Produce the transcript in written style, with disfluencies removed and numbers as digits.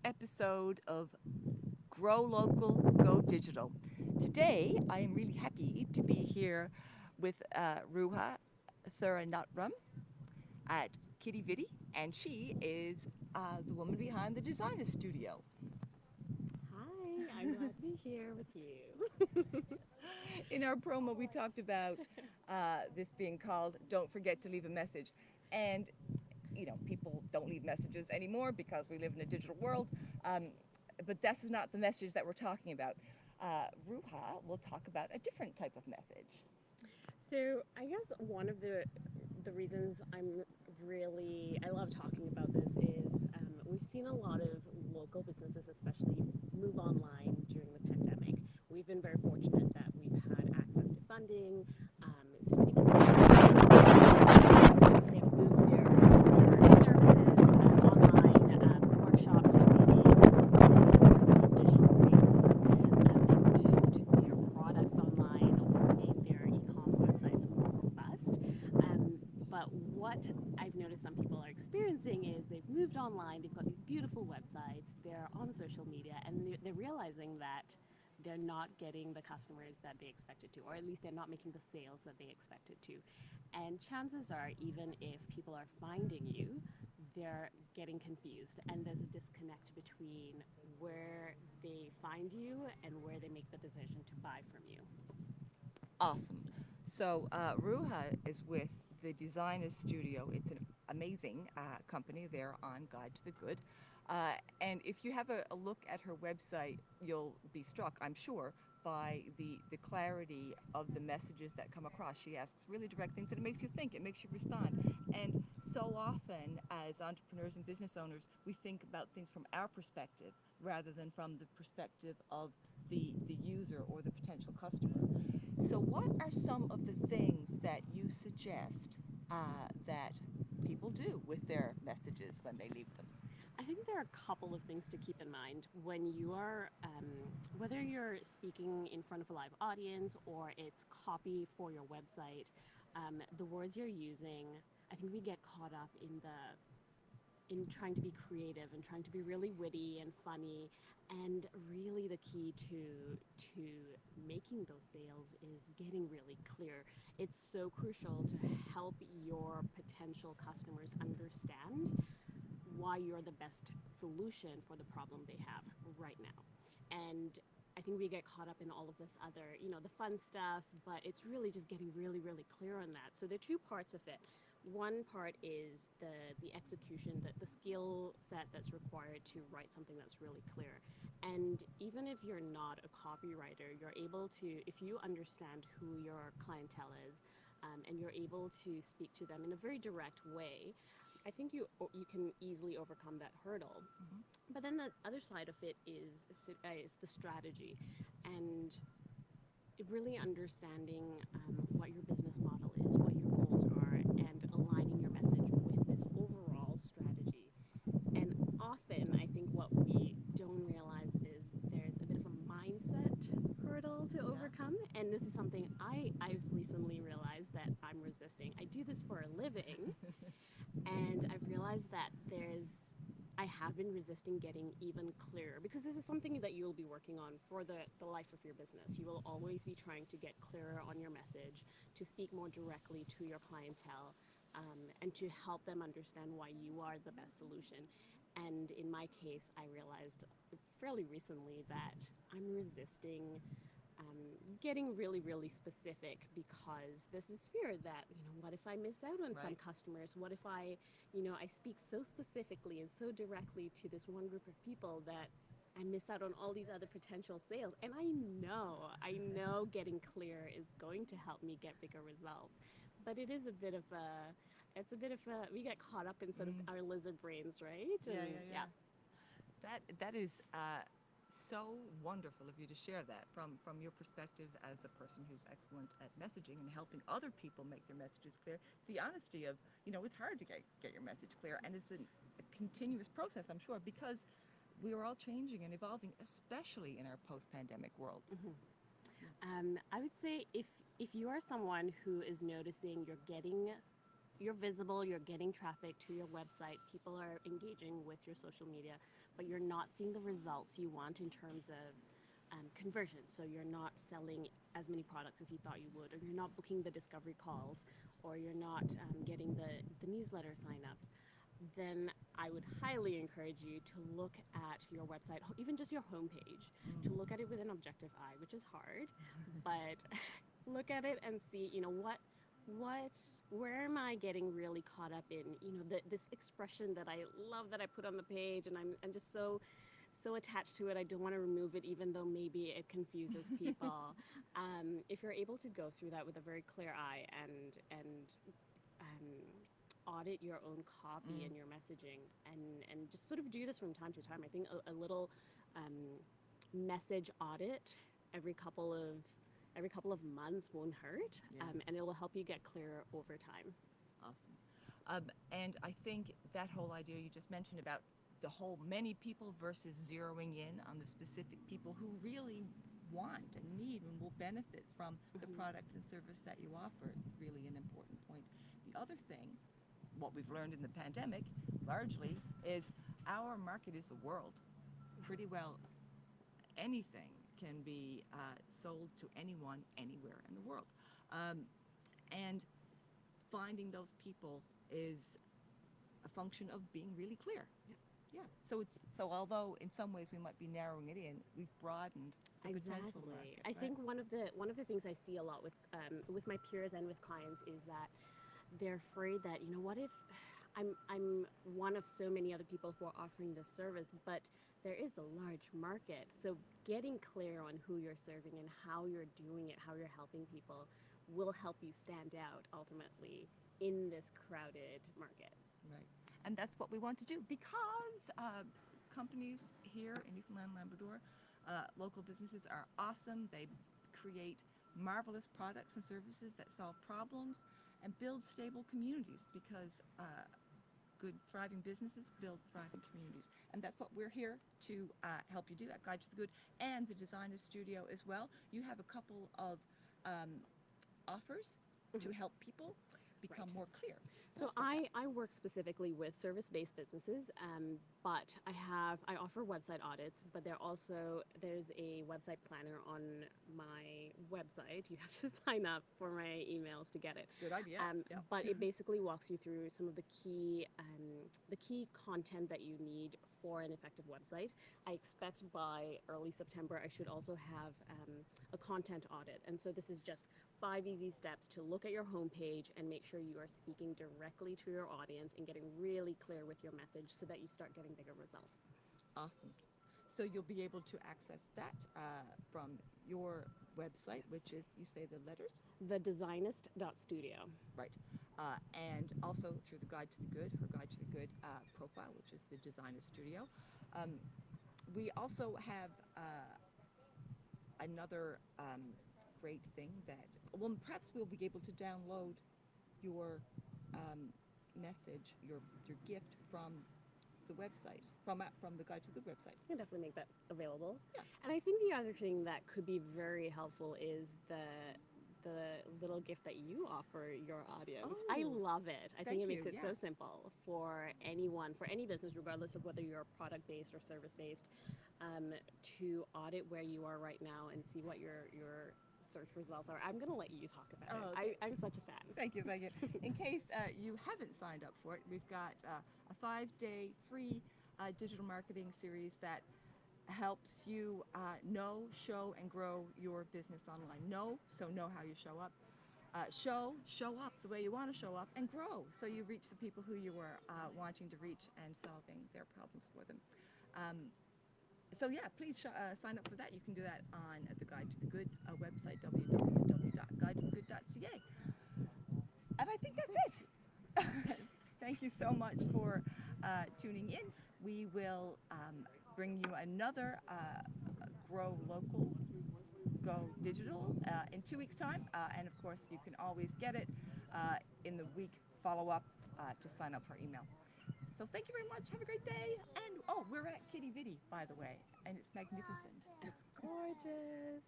episode of Grow Local, Go Digital. Today, I am really happy to be here with Ruha Thurairatnam at Kitty Vitty, and she is the woman behind the Designist studio. Hi, I'm glad to be here with you. In our promo, we talked about this being called Don't Forget to Leave a Message. And people don't leave messages anymore because we live in a digital world. Um, but this is not the message that we're talking about. Ruha will talk about a different type of message. So I guess one of the reasons I love talking about this is we've seen a lot of local businesses, especially, move online during the pandemic. We've been very fortunate that we've had access to funding. So many they've moved their services online, workshops, trainings, digital spaces. They've moved their products online or made their e-com websites more robust. But what I've noticed some people are experiencing is they've moved online, they've got these beautiful websites, they're on social media, and they're realizing that they're not getting the customers that they expected to, or at least they're not making the sales that they expected to. And chances are, even if people are finding you, they're getting confused, and there's a disconnect between where they find you and where they make the decision to buy from you. Awesome. So Ruha is with the Designist Studio. It's an amazing company. They're on Guide to the Good. And if you have a look at her website, you'll be struck, I'm sure, by the clarity of the messages that come across. She asks really direct things, and it makes you think, it makes you respond. And so often, as entrepreneurs and business owners, we think about things from our perspective rather than from the perspective of the user or the potential customer. So, what are some of the things that you suggest that people do with their messages when they leave them? I think there are a couple of things to keep in mind when you are, whether you're speaking in front of a live audience or it's copy for your website, the words you're using. I think we get caught up in trying to be creative and trying to be really witty and funny, and really the key to making those sales is getting really clear. It's so crucial to help your potential customers understand why you're the best solution for the problem they have right now. And I think we get caught up in all of this other, the fun stuff, but it's really just getting really, really clear on that. So there are two parts of it. One part is the execution, the skill set that's required to write something that's really clear. And even if you're not a copywriter, you're able to, if you understand who your clientele is, and you're able to speak to them in a very direct way, I think you can easily overcome that hurdle. Mm-hmm. But then the other side of it is the strategy, and really understanding what your business model is, what your goals are, and aligning your message with this overall strategy. And often, I think what we don't realize is there's a bit of a mindset hurdle to Yeah. overcome. And this is something I've recently realized that I'm resisting. I do this for a living, and I've realized that I have been resisting getting even clearer, because this is something that you'll be working on for the life of your business. You will always be trying to get clearer on your message, to speak more directly to your clientele, and to help them understand why you are the best solution. And in my case, I realized fairly recently that I'm resisting getting really, really specific, because there's this fear that, what if I miss out on some Right. customers? What if I speak so specifically and so directly to this one group of people that I miss out on all these other potential sales? And I know getting clear is going to help me get bigger results. But it's a bit of a, we get caught up in sort of Mm. our lizard brains, right? Yeah, And yeah, yeah. yeah. That is so wonderful of you to share that from your perspective as a person who's excellent at messaging and helping other people make their messages clear. The honesty of, it's hard to get your message clear, and it's a continuous process, I'm sure, because we are all changing and evolving, especially in our post-pandemic world. Mhm. Yeah. I would say if you are someone who is noticing you're visible, you're getting traffic to your website, people are engaging with your social media, but you're not seeing the results you want in terms of conversion. So you're not selling as many products as you thought you would, or you're not booking the discovery calls, or you're not getting the newsletter signups, then I would highly encourage you to look at your website, even just your homepage, to look at it with an objective eye, which is hard, but look at it and see, what where am I getting really caught up in, this expression that I love that I put on the page, and I'm just so attached to it. I don't want to remove it, even though maybe it confuses people. If you're able to go through that with a very clear eye and audit your own copy and your messaging, and just sort of do this from time to time. I think a little message audit every couple of months won't hurt, Yeah. and it will help you get clearer over time. Awesome. And I think that whole idea you just mentioned about the whole many people versus zeroing in on the specific people who really want and need and will benefit from the product and service that you offer is really an important point. The other thing, what we've learned in the pandemic largely, is our market is the world. Pretty well anything can be sold to anyone anywhere in the world. Um, and finding those people is a function of being really clear. Yeah. Yeah. So although in some ways we might be narrowing it in, we've broadened the potential Exactly. market. I Right. think one of the things I see a lot with my peers and with clients is that they're afraid that, what if I'm one of so many other people who are offering this service, but there is a large market. So getting clear on who you're serving and how you're doing it, how you're helping people, will help you stand out ultimately in this crowded market. Right. And that's what we want to do because companies here in Newfoundland and Labrador, local businesses are awesome. They create marvelous products and services that solve problems and build stable communities because good, thriving businesses build thriving communities. And that's what we're here to help you do, that Guide to the Good, and the Designist Studio as well. You have a couple of offers to help people become Right. more clear. Tell So us about that. I work specifically with service-based businesses, but I offer website audits, but there's a website planner on my website. You have to sign up for my emails to get it. Good idea. Yep. But it basically walks you through some of the key content that you need for an effective website. I expect by early September I should also have a content audit, and so this is just 5 easy steps to look at your homepage and make sure you are speaking directly to your audience and getting really clear with your message so that you start getting bigger results. Awesome. So you'll be able to access that from your website, Yes. which is, you say the letters? The Designist.studio. Right. And also through the Guide to the Good, her Guide to the Good profile, which is the Designer Studio. Um, we also have another great thing that, well, perhaps we'll be able to download your message, your gift from the website, from the Guide to the Good website. I can definitely make that available. Yeah. And I think the other thing that could be very helpful is the little gift that you offer your audience. I Oh, love it. I think thank it you. makes it Yeah. so simple for anyone, for any business, regardless of whether you're product based or service based, to audit where you are right now and see what your search results are. I'm gonna let you talk about it. Oh, I'm such a fan. thank you, thank you. In case you haven't signed up for it, we've got a 5-day free digital marketing series that helps you know, show, and grow your business online. Know how you show up. Show up the way you want to show up, and grow so you reach the people who you are wanting to reach and solving their problems for them. Um, so yeah, please sign up for that. You can do that on the Guide to the Good website, www.guidetothegood.ca. And I think Awesome. that's it. Thank you so much for tuning in. We will bring you another Grow Local, Go Digital in 2 weeks' time. And of course, you can always get it in the week follow up to sign up for email. So thank you very much. Have a great day. And oh, we're at Kitty Vitty, by the way, and it's magnificent. It's gorgeous.